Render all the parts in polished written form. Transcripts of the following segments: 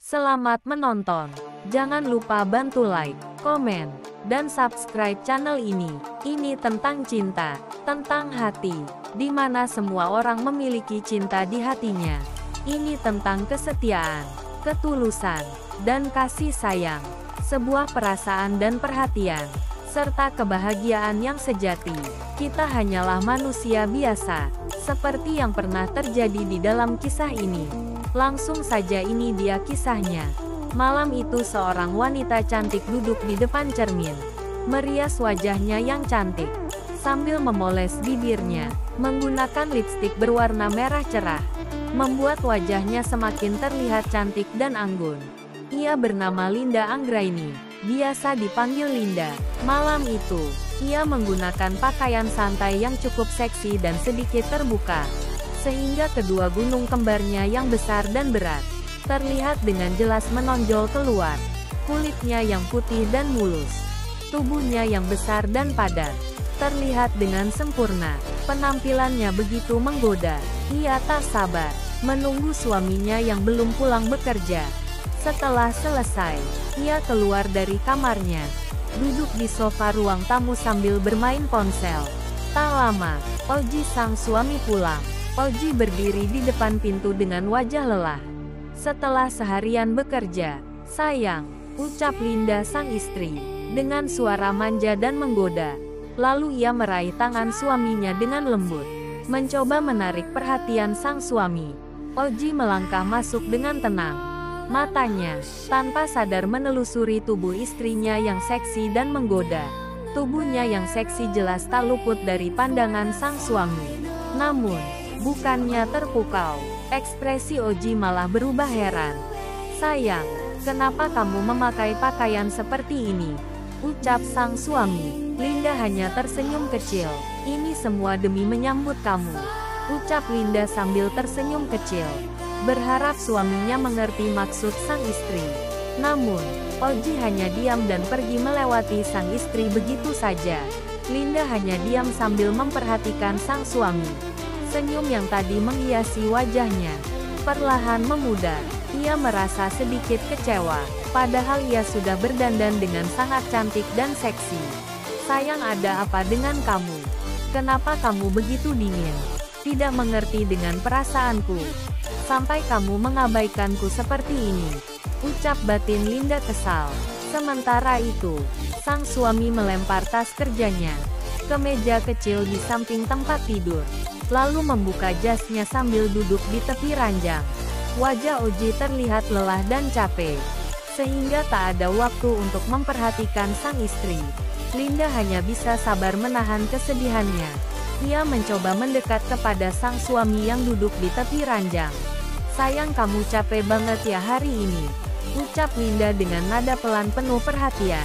Selamat menonton. Jangan lupa bantu like, komen, dan subscribe channel ini. Ini tentang cinta, tentang hati, di mana semua orang memiliki cinta di hatinya. Ini tentang kesetiaan, ketulusan, dan kasih sayang. Sebuah perasaan dan perhatian, serta kebahagiaan yang sejati. Kita hanyalah manusia biasa, seperti yang pernah terjadi di dalam kisah ini. Langsung saja, ini dia kisahnya. Malam itu seorang wanita cantik duduk di depan cermin, merias wajahnya yang cantik, sambil memoles bibirnya, menggunakan lipstik berwarna merah cerah, membuat wajahnya semakin terlihat cantik dan anggun. Ia bernama Linda Anggraini, biasa dipanggil Linda. Malam itu, ia menggunakan pakaian santai yang cukup seksi dan sedikit terbuka, sehingga kedua gunung kembarnya yang besar dan berat terlihat dengan jelas menonjol keluar. Kulitnya yang putih dan mulus, tubuhnya yang besar dan padat, terlihat dengan sempurna. Penampilannya begitu menggoda. Ia tak sabar menunggu suaminya yang belum pulang bekerja. Setelah selesai, ia keluar dari kamarnya, duduk di sofa ruang tamu sambil bermain ponsel. Tak lama, Oji sang suami pulang. Oji berdiri di depan pintu dengan wajah lelah. Setelah seharian bekerja, "Sayang," ucap Linda sang istri, dengan suara manja dan menggoda. Lalu ia meraih tangan suaminya dengan lembut, mencoba menarik perhatian sang suami. Oji melangkah masuk dengan tenang. Matanya, tanpa sadar menelusuri tubuh istrinya yang seksi dan menggoda. Tubuhnya yang seksi jelas tak luput dari pandangan sang suami. Namun, bukannya terpukau, ekspresi Oji malah berubah heran. "Sayang, kenapa kamu memakai pakaian seperti ini?" ucap sang suami. Linda hanya tersenyum kecil. "Ini semua demi menyambut kamu," ucap Linda sambil tersenyum kecil, berharap suaminya mengerti maksud sang istri. Namun, Oji hanya diam dan pergi melewati sang istri begitu saja. Linda hanya diam sambil memperhatikan sang suami. Senyum yang tadi menghiasi wajahnya perlahan memudar. Ia merasa sedikit kecewa, padahal ia sudah berdandan dengan sangat cantik dan seksi. "Sayang, ada apa dengan kamu? Kenapa kamu begitu dingin? Tidak mengerti dengan perasaanku? Sampai kamu mengabaikanku seperti ini," ucap batin Linda kesal. Sementara itu, sang suami melempar tas kerjanya ke meja kecil di samping tempat tidur, lalu membuka jasnya sambil duduk di tepi ranjang. Wajah Oji terlihat lelah dan capek, sehingga tak ada waktu untuk memperhatikan sang istri. Linda hanya bisa sabar menahan kesedihannya. Ia mencoba mendekat kepada sang suami yang duduk di tepi ranjang. "Sayang, kamu capek banget ya hari ini," ucap Linda dengan nada pelan penuh perhatian.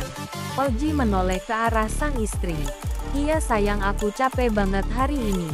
Oji menoleh ke arah sang istri. "Iya sayang, aku capek banget hari ini.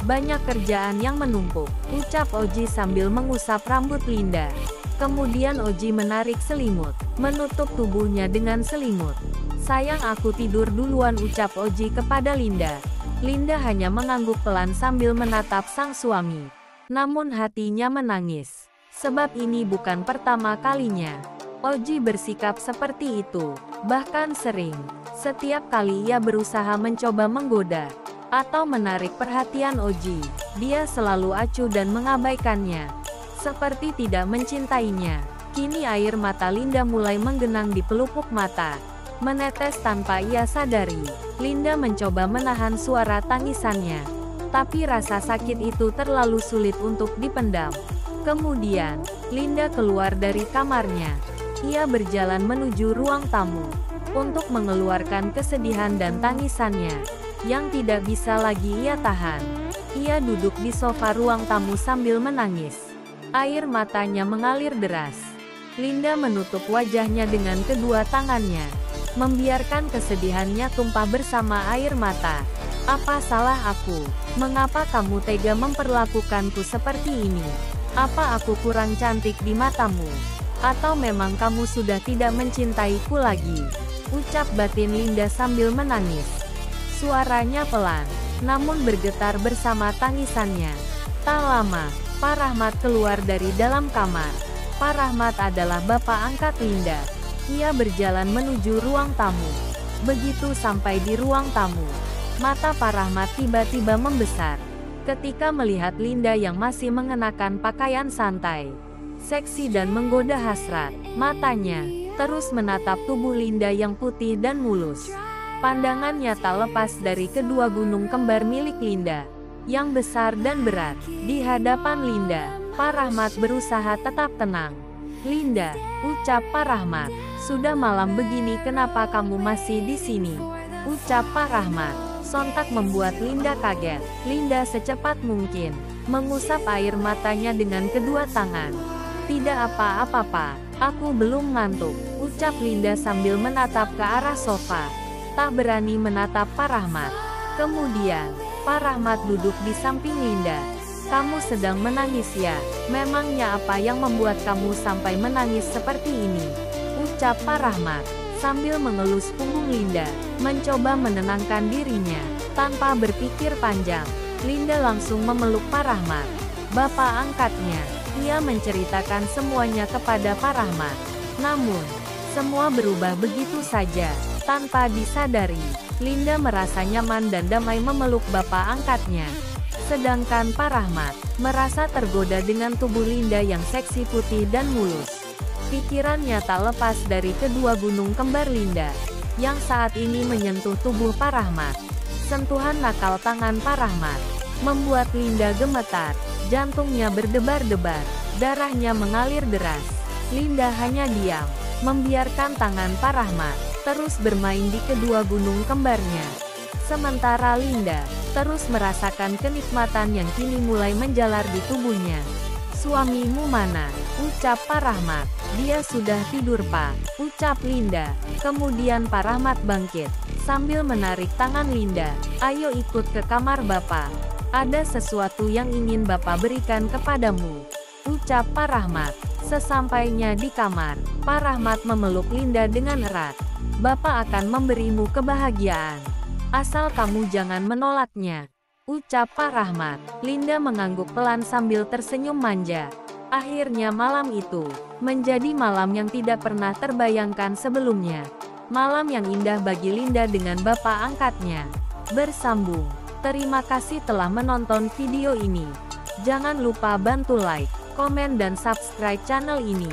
Banyak kerjaan yang menumpuk," ucap Oji sambil mengusap rambut Linda. Kemudian Oji menarik selimut, menutup tubuhnya dengan selimut. "Sayang, aku tidur duluan," ucap Oji kepada Linda. Linda hanya mengangguk pelan sambil menatap sang suami. Namun hatinya menangis, sebab ini bukan pertama kalinya Oji bersikap seperti itu. Bahkan sering, setiap kali ia berusaha mencoba menggoda atau menarik perhatian Oji, dia selalu acuh dan mengabaikannya, seperti tidak mencintainya. Kini air mata Linda mulai menggenang di pelupuk mata, menetes tanpa ia sadari. Linda mencoba menahan suara tangisannya, tapi rasa sakit itu terlalu sulit untuk dipendam. Kemudian, Linda keluar dari kamarnya. Ia berjalan menuju ruang tamu untuk mengeluarkan kesedihan dan tangisannya yang tidak bisa lagi ia tahan. Ia duduk di sofa ruang tamu sambil menangis. Air matanya mengalir deras. Linda menutup wajahnya dengan kedua tangannya, membiarkan kesedihannya tumpah bersama air mata. "Apa salah aku? Mengapa kamu tega memperlakukanku seperti ini? Apa aku kurang cantik di matamu? Atau memang kamu sudah tidak mencintaiku lagi?" ucap batin Linda sambil menangis. Suaranya pelan, namun bergetar bersama tangisannya. Tak lama, Pak Rahmat keluar dari dalam kamar. Pak Rahmat adalah bapak angkat Linda. Ia berjalan menuju ruang tamu. Begitu sampai di ruang tamu, mata Pak Rahmat tiba-tiba membesar ketika melihat Linda yang masih mengenakan pakaian santai, seksi dan menggoda hasrat. Matanya terus menatap tubuh Linda yang putih dan mulus. Pandangannya tak lepas dari kedua gunung kembar milik Linda, yang besar dan berat. Di hadapan Linda, Pak Rahmat berusaha tetap tenang. "Linda," ucap Pak Rahmat, "sudah malam begini kenapa kamu masih di sini?" Ucap Pak Rahmat, sontak membuat Linda kaget. Linda secepat mungkin mengusap air matanya dengan kedua tangan. "Tidak apa-apa Pak, aku belum ngantuk," ucap Linda sambil menatap ke arah sofa. Tak berani menatap Pak Rahmat. Kemudian, Pak Rahmat duduk di samping Linda. "Kamu sedang menangis ya? Memangnya apa yang membuat kamu sampai menangis seperti ini?" Ucap Pak Rahmat, sambil mengelus punggung Linda, mencoba menenangkan dirinya. Tanpa berpikir panjang, Linda langsung memeluk Pak Rahmat, bapak angkatnya. Ia menceritakan semuanya kepada Pak Rahmat. Namun, semua berubah begitu saja. Tanpa disadari, Linda merasa nyaman dan damai memeluk bapak angkatnya. Sedangkan Pak Rahmat merasa tergoda dengan tubuh Linda yang seksi putih dan mulus. Pikirannya tak lepas dari kedua gunung kembar Linda, yang saat ini menyentuh tubuh Pak Rahmat. Sentuhan nakal tangan Pak Rahmat membuat Linda gemetar, jantungnya berdebar-debar, darahnya mengalir deras. Linda hanya diam, membiarkan tangan Pak Rahmat terus bermain di kedua gunung kembarnya. Sementara Linda terus merasakan kenikmatan yang kini mulai menjalar di tubuhnya. "Suamimu mana?" ucap Pak Rahmat. "Dia sudah tidur Pak," ucap Linda. Kemudian Pak Rahmat bangkit, sambil menarik tangan Linda. "Ayo ikut ke kamar Bapak. Ada sesuatu yang ingin Bapak berikan kepadamu," ucap Pak Rahmat. Sesampainya di kamar, Pak Rahmat memeluk Linda dengan erat. "Bapak akan memberimu kebahagiaan. Asal kamu jangan menolaknya," ucap Pak Rahmat. Linda mengangguk pelan sambil tersenyum manja. Akhirnya malam itu menjadi malam yang tidak pernah terbayangkan sebelumnya. Malam yang indah bagi Linda dengan bapak angkatnya. Bersambung. Terima kasih telah menonton video ini. Jangan lupa bantu like, komen dan subscribe channel ini.